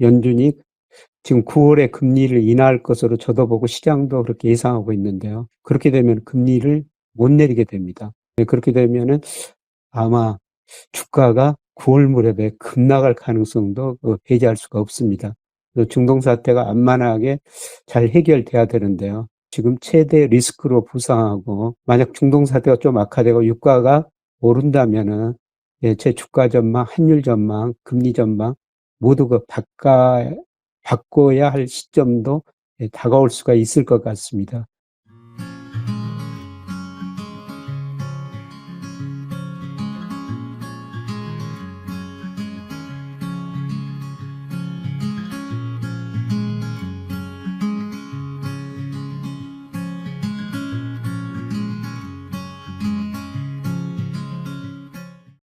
연준이 지금 9월에 금리를 인하할 것으로 저도 보고 시장도 그렇게 예상하고 있는데요. 그렇게 되면 금리를 못 내리게 됩니다. 그렇게 되면은 아마 주가가 9월 무렵에 급락할 가능성도 배제할 수가 없습니다. 중동 사태가 완만하게 잘 해결돼야 되는데요. 지금 최대 리스크로 부상하고 만약 중동 사태가 좀 악화되고 유가가 오른다면은 제 주가 전망, 환율 전망, 금리 전망 모두 바꿔야 할 시점도 다가올 수가 있을 것 같습니다.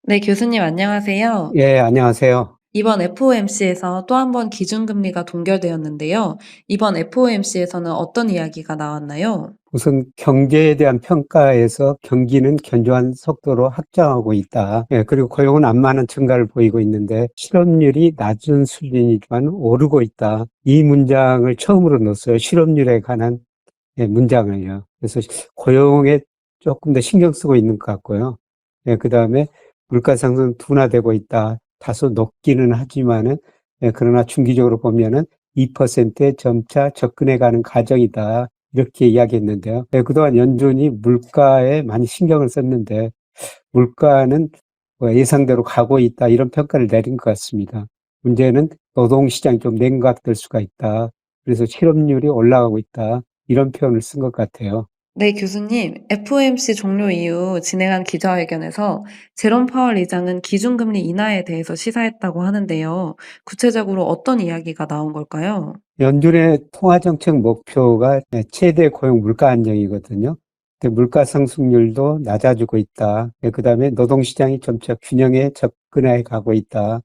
네, 교수님 안녕하세요. 예, 안녕하세요. 이번 FOMC에서 또 한 번 기준금리가 동결되었는데요. 이번 FOMC에서는 어떤 이야기가 나왔나요? 우선 경제에 대한 평가에서 경기는 견조한 속도로 확장하고 있다. 그리고 고용은 안마는 증가를 보이고 있는데 실업률이 낮은 수준이지만 오르고 있다. 이 문장을 처음으로 넣었어요. 실업률에 관한 문장을요. 그래서 고용에 조금 더 신경 쓰고 있는 것 같고요. 그 다음에 물가 상승 둔화되고 있다. 다소 높기는 하지만은 그러나 중기적으로 보면은 2%의 점차 접근해가는 과정이다. 이렇게 이야기했는데요. 그동안 연준이 물가에 많이 신경을 썼는데 물가는 예상대로 가고 있다. 이런 평가를 내린 것 같습니다. 문제는 노동시장이 좀 냉각될 수가 있다. 그래서 실업률이 올라가고 있다. 이런 표현을 쓴 것 같아요. 네, 교수님. FOMC 종료 이후 진행한 기자회견에서 제롬 파월 의장은 기준금리 인하에 대해서 시사했다고 하는데요. 구체적으로 어떤 이야기가 나온 걸까요? 연준의 통화정책 목표가 최대 고용 물가 안정이거든요. 근데 물가 상승률도 낮아지고 있다. 그다음에 노동시장이 점차 균형에 접근해 가고 있다.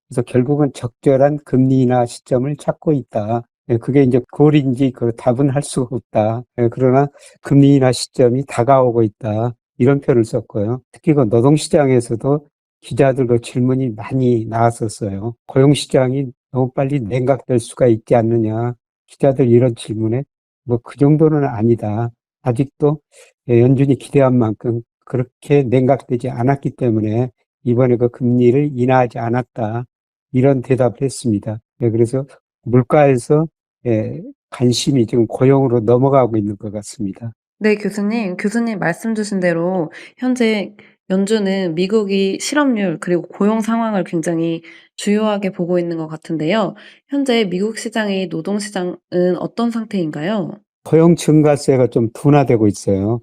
그래서 결국은 적절한 금리 인하 시점을 찾고 있다. 그게 이제 골인지 그 답은 할 수가 없다. 그러나 금리 인하 시점이 다가오고 있다. 이런 표현을 썼고요. 특히 그 노동시장에서도 기자들 그 질문이 많이 나왔었어요. 고용시장이 너무 빨리 냉각될 수가 있지 않느냐. 기자들 이런 질문에 뭐 그 정도는 아니다. 아직도 연준이 기대한 만큼 그렇게 냉각되지 않았기 때문에 이번에 그 금리를 인하하지 않았다. 이런 대답을 했습니다. 그래서 물가에서 관심이 지금 고용으로 넘어가고 있는 것 같습니다. 네, 교수님. 교수님 말씀 주신 대로 현재 연준은 미국이 실업률 그리고 고용 상황을 굉장히 주요하게 보고 있는 것 같은데요. 현재 미국 시장의 노동 시장은 어떤 상태인가요? 고용 증가세가 좀 둔화되고 있어요.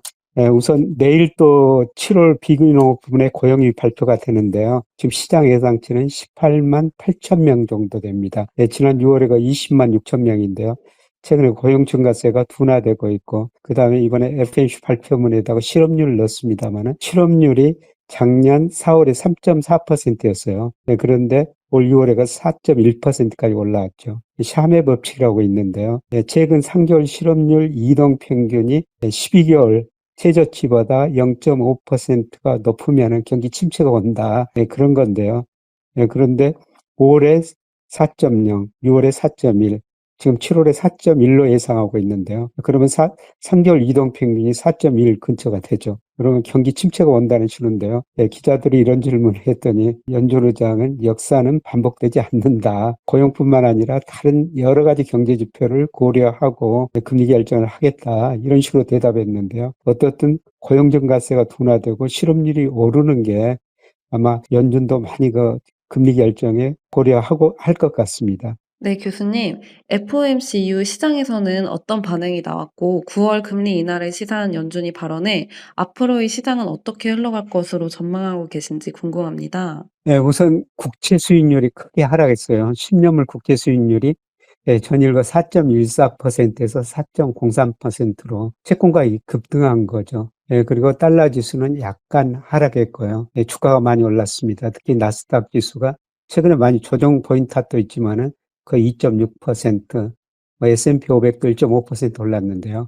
우선 내일 또 7월 비근호 부분의 고용이 발표가 되는데요. 지금 시장 예상치는 18만 8천 명 정도 됩니다. 지난 6월에가 20만 6천 명인데요. 최근에 고용 증가세가 둔화되고 있고, 그 다음에 이번에 FMC 발표문에다가 실업률을 넣습니다만은 실업률이 작년 4월에 3.4%였어요. 그런데 올 6월에가 4.1%까지 올라왔죠. 샤메 법칙이라고 있는데요. 최근 3개월 실업률 이동 평균이 12개월 최저치보다 0.5%가 높으면 경기 침체가 온다. 그런 건데요. 그런데 5월에 4.0, 6월에 4.1, 지금 7월에 4.1로 예상하고 있는데요. 그러면 3개월 이동 평균이 4.1 근처가 되죠. 그러면 경기 침체가 온다는 신호인데요. 기자들이 이런 질문을 했더니 연준 의장은 역사는 반복되지 않는다. 고용뿐만 아니라 다른 여러 가지 경제 지표를 고려하고 금리 결정을 하겠다. 이런 식으로 대답했는데요. 어떻든 고용 증가세가 둔화되고 실업률이 오르는 게 아마 연준도 많이 그 금리 결정에 고려하고 할 것 같습니다. 네, 교수님. FOMC 이후 시장에서는 어떤 반응이 나왔고 9월 금리 인하를 시사한 연준이 발언해 앞으로의 시장은 어떻게 흘러갈 것으로 전망하고 계신지 궁금합니다. 우선 국채 수익률이 크게 하락했어요. 10년물 국채 수익률이 전일과 4.14%에서 4.03%로 채권가격이 급등한 거죠. 그리고 달러 지수는 약간 하락했고요. 주가가 많이 올랐습니다. 특히 나스닥 지수가 최근에 많이 조정 포인트 핫도 있지만은 거의 2.6%, S&P 500도 1.5% 올랐는데요.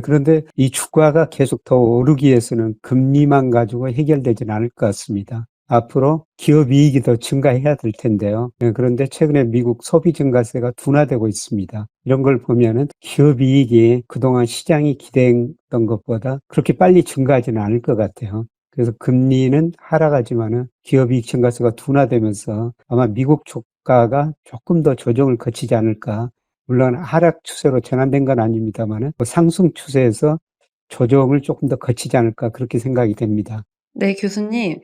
그런데 이 주가가 계속 더 오르기 위해서는 금리만 가지고 해결되지는 않을 것 같습니다. 앞으로 기업 이익이 더 증가해야 될 텐데요. 그런데 최근에 미국 소비 증가세가 둔화되고 있습니다. 이런 걸 보면은 기업 이익이 그동안 시장이 기대했던 것보다 그렇게 빨리 증가하지는 않을 것 같아요. 그래서 금리는 하락하지만은 기업 이익 증가세가 둔화되면서 아마 미국 주가가 조금 더 조정을 거치지 않을까. 물론 하락 추세로 전환된 건 아닙니다만은 상승 추세에서 조정을 조금 더 거치지 않을까 그렇게 생각이 됩니다. 네, 교수님.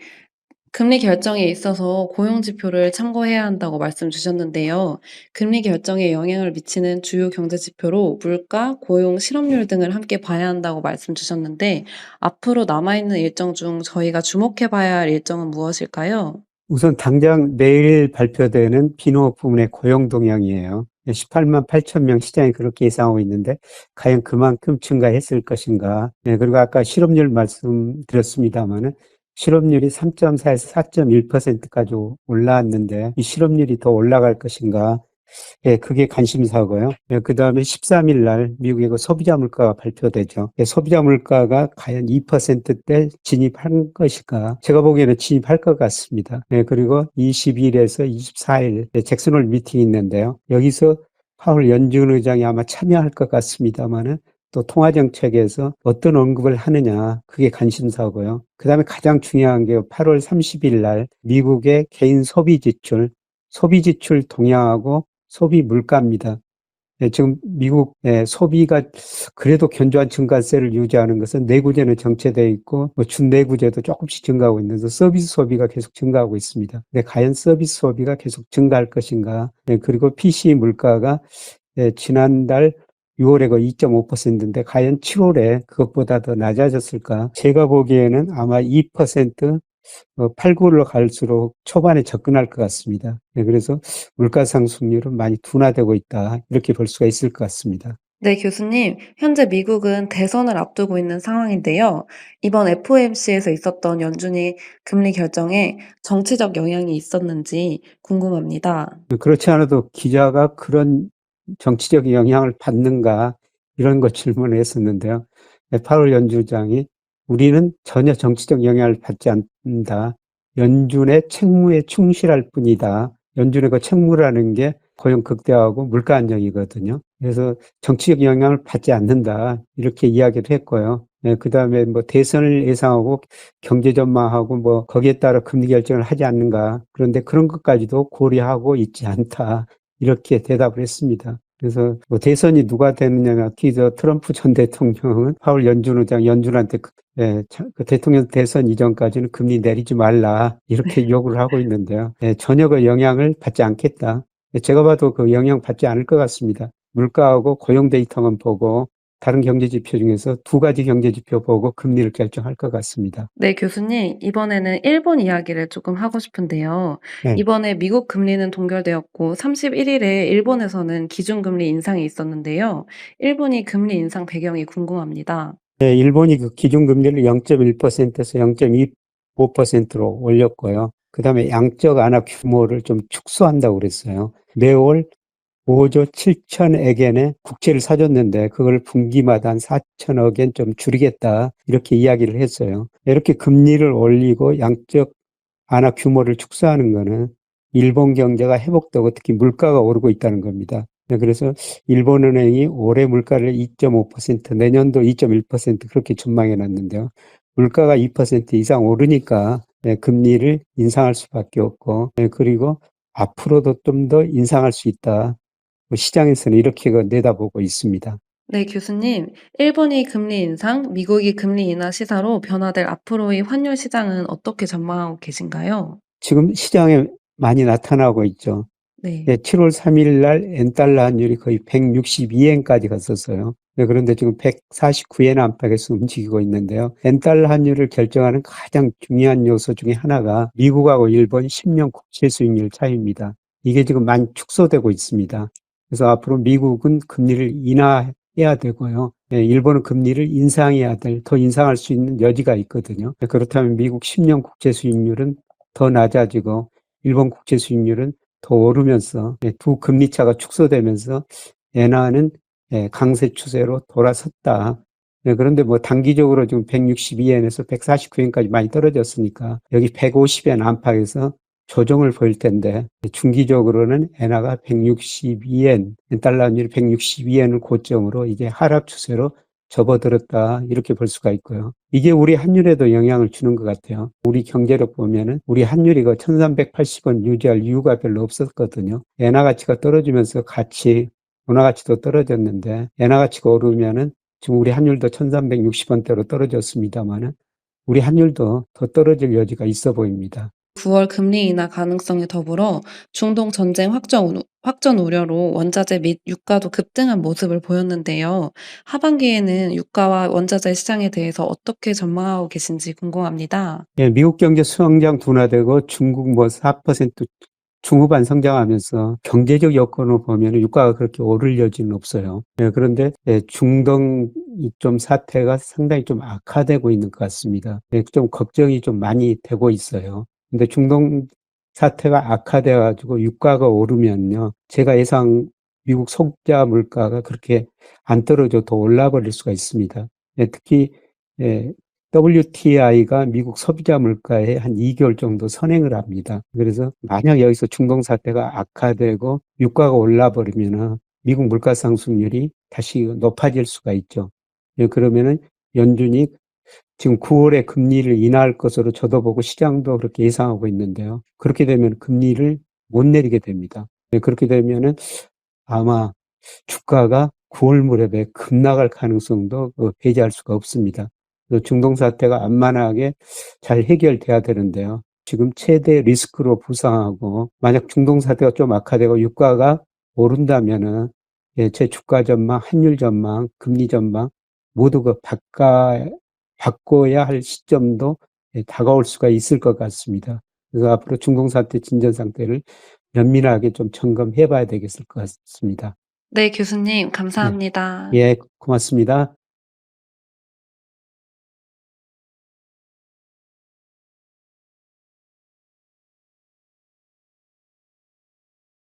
금리 결정에 있어서 고용 지표를 참고해야 한다고 말씀 주셨는데요. 금리 결정에 영향을 미치는 주요 경제 지표로 물가, 고용, 실업률 등을 함께 봐야 한다고 말씀 주셨는데, 앞으로 남아있는 일정 중 저희가 주목해 봐야 할 일정은 무엇일까요? 우선 당장 내일 발표되는 비농업 부문의 고용 동향이에요. 18만 8천 명 시장이 그렇게 예상하고 있는데 과연 그만큼 증가했을 것인가. 그리고 아까 실업률 말씀드렸습니다마는 실업률이 3.4에서 4.1%까지 올라왔는데 이 실업률이 더 올라갈 것인가. 그게 관심사고요. 그 다음에 13일 날 미국의 그 소비자 물가가 발표되죠. 소비자 물가가 과연 2%대 진입한 것일까? 제가 보기에는 진입할 것 같습니다. 그리고 22일에서 24일 잭슨홀 미팅이 있는데요. 여기서 파월 연준 의장이 아마 참여할 것 같습니다만은 또 통화정책에서 어떤 언급을 하느냐 그게 관심사고요. 그 다음에 가장 중요한 게 8월 30일 날 미국의 개인 소비 지출 동향하고 소비 물가입니다. 지금 미국 소비가 그래도 견조한 증가세를 유지하는 것은 내구재는 정체되어 있고 준내구재도 조금씩 증가하고 있는데 서비스 소비가 계속 증가하고 있습니다. 근데 과연 서비스 소비가 계속 증가할 것인가? 그리고 PCE 물가가 지난달 6월에 그 2.5%인데 과연 7월에 그것보다 더 낮아졌을까? 제가 보기에는 아마 2% 8, 9로 갈수록 초반에 접근할 것 같습니다. 그래서 물가 상승률은 많이 둔화되고 있다. 이렇게 볼 수가 있을 것 같습니다. 네, 교수님. 현재 미국은 대선을 앞두고 있는 상황인데요. 이번 FOMC에서 있었던 연준이 금리 결정에 정치적 영향이 있었는지 궁금합니다. 그렇지 않아도 기자가 그런 정치적 영향을 받는가 이런 거 질문을 했었는데요. 파월 연주장이 우리는 전혀 정치적 영향을 받지 않는다. 연준의 책무에 충실할 뿐이다. 연준의 그 책무라는 게 고용 극대화하고 물가 안정이거든요. 그래서 정치적 영향을 받지 않는다. 이렇게 이야기를 했고요. 그 다음에 뭐 대선을 예상하고 경제 전망하고 뭐 거기에 따라 금리 결정을 하지 않는가. 그런데 그런 것까지도 고려하고 있지 않다. 이렇게 대답을 했습니다. 그래서 뭐 대선이 누가 되느냐면 특히 저 트럼프 전 대통령은 파월 연준 의장 연준한테 그 대통령 대선 이전까지는 금리 내리지 말라 이렇게 요구를 하고 있는데요. 전혀 그 영향을 받지 않겠다. 제가 봐도 그 영향 받지 않을 것 같습니다. 물가하고 고용 데이터만 보고 다른 경제 지표 중에서 두 가지 경제 지표 보고 금리를 결정할 것 같습니다. 네, 교수님. 이번에는 일본 이야기를 조금 하고 싶은데요. 네. 이번에 미국 금리는 동결되었고 31일에 일본에서는 기준금리 인상이 있었는데요. 일본이 금리 인상 배경이 궁금합니다. 일본이 그 기준금리를 0.1%에서 0.25%로 올렸고요. 그 다음에 양적 완화 규모를 좀 축소한다고 그랬어요. 매월 5조 7천억엔의 국채를 사줬는데 그걸 분기마다 한 4천억엔 좀 줄이겠다 이렇게 이야기를 했어요. 이렇게 금리를 올리고 양적 완화 규모를 축소하는 거는 일본 경제가 회복되고 특히 물가가 오르고 있다는 겁니다. 그래서 일본은행이 올해 물가를 2.5%, 내년도 2.1% 그렇게 전망해 놨는데요. 물가가 2% 이상 오르니까 금리를 인상할 수밖에 없고 그리고 앞으로도 좀 더 인상할 수 있다. 시장에서는 이렇게 내다보고 있습니다. 네, 교수님. 일본이 금리 인상, 미국이 금리 인하 시사로 변화될 앞으로의 환율 시장은 어떻게 전망하고 계신가요? 지금 시장에 많이 나타나고 있죠. 네. 7월 3일 날 엔달러 환율이 거의 162엔까지 갔었어요. 그런데 지금 149엔 안팎에서 움직이고 있는데요. 엔달러 환율을 결정하는 가장 중요한 요소 중에 하나가 미국하고 일본 10년 국채 수익률 차이입니다. 이게 지금 많이 축소되고 있습니다. 그래서 앞으로 미국은 금리를 인하해야 되고요. 일본은 금리를 인상해야 더 인상할 수 있는 여지가 있거든요. 그렇다면 미국 10년 국채 수익률은 더 낮아지고 일본 국채 수익률은 더 오르면서 두 금리 차가 축소되면서 엔화는 강세 추세로 돌아섰다. 네, 그런데 뭐 단기적으로 지금 162엔에서 149엔까지 많이 떨어졌으니까 여기 150엔 안팎에서 조정을 보일 텐데 중기적으로는 엔화가 162엔, 달러율 162엔을 고점으로 이제 하락 추세로 접어들었다 이렇게 볼 수가 있고요. 이게 우리 환율에도 영향을 주는 것 같아요. 우리 경제력 보면은 우리 환율이 1380원 유지할 이유가 별로 없었거든요. 엔화 가치가 떨어지면서 원화 가치도 떨어졌는데 엔화 가치가 오르면은 지금 우리 환율도 1360원대로 떨어졌습니다만은 우리 환율도 더 떨어질 여지가 있어 보입니다. 9월 금리 인하 가능성에 더불어 중동 전쟁 확전 우려로 원자재 및 유가도 급등한 모습을 보였는데요. 하반기에는 유가와 원자재 시장에 대해서 어떻게 전망하고 계신지 궁금합니다. 예, 미국 경제 성장 둔화되고 중국 뭐 4% 중후반 성장하면서 경제적 여건을 보면 유가가 그렇게 오를 여지는 없어요. 예, 그런데 중동 좀 사태가 상당히 좀 악화되고 있는 것 같습니다. 예, 좀 걱정이 좀 많이 되고 있어요. 근데 중동 사태가 악화돼 가지고 유가가 오르면요. 제가 예상 미국 소비자 물가가 그렇게 안 떨어져 더 올라 버릴 수가 있습니다. 예, 특히 WTI가 미국 소비자 물가에 한 2개월 정도 선행을 합니다. 그래서 만약 여기서 중동 사태가 악화되고 유가가 올라 버리면은 미국 물가 상승률이 다시 높아질 수가 있죠. 예, 그러면은 연준이 지금 9월에 금리를 인하할 것으로 저도 보고 시장도 그렇게 예상하고 있는데요. 그렇게 되면 금리를 못 내리게 됩니다. 예, 그렇게 되면은 아마 주가가 9월 무렵에 급락할 가능성도 배제할 수가 없습니다. 그래서 중동 사태가 완만하게 잘 해결돼야 되는데요. 지금 최대 리스크로 부상하고 만약 중동 사태가 좀 악화되고 유가가 오른다면은 제 주가 전망, 환율 전망, 금리 전망 모두 바꿔야 할 시점도 다가올 수가 있을 것 같습니다. 그래서 앞으로 중동 사태 진전 상태를 면밀하게 좀 점검해 봐야 되겠을 것 같습니다. 네, 교수님, 네. 감사합니다. 예, 고맙습니다.